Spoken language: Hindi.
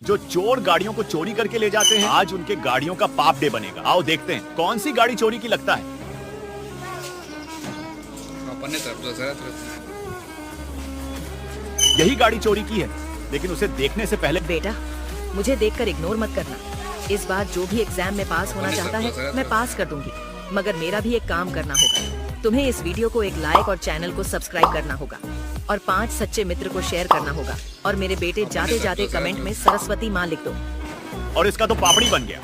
जो चोर गाड़ियों को चोरी करके ले जाते हैं, आज उनके गाड़ियों का पाप डे बनेगा। आओ देखते हैं कौन सी गाड़ी चोरी की लगता है। अपने तरफ तो जरा यही गाड़ी चोरी की है, लेकिन उसे देखने से पहले बेटा, मुझे देखकर इग्नोर मत करना। इस बार जो भी एग्जाम में पास होना चाहता है मैं पास कर दूंगी, मगर मेरा भी एक काम करना होगा। तुम्हें इस वीडियो को एक लाइक और चैनल को सब्सक्राइब करना होगा और 5 सच्चे मित्र को शेयर करना होगा। और मेरे बेटे जाते जाते कमेंट में सरस्वती माँ लिख दो। और इसका तो पापड़ी बन गया।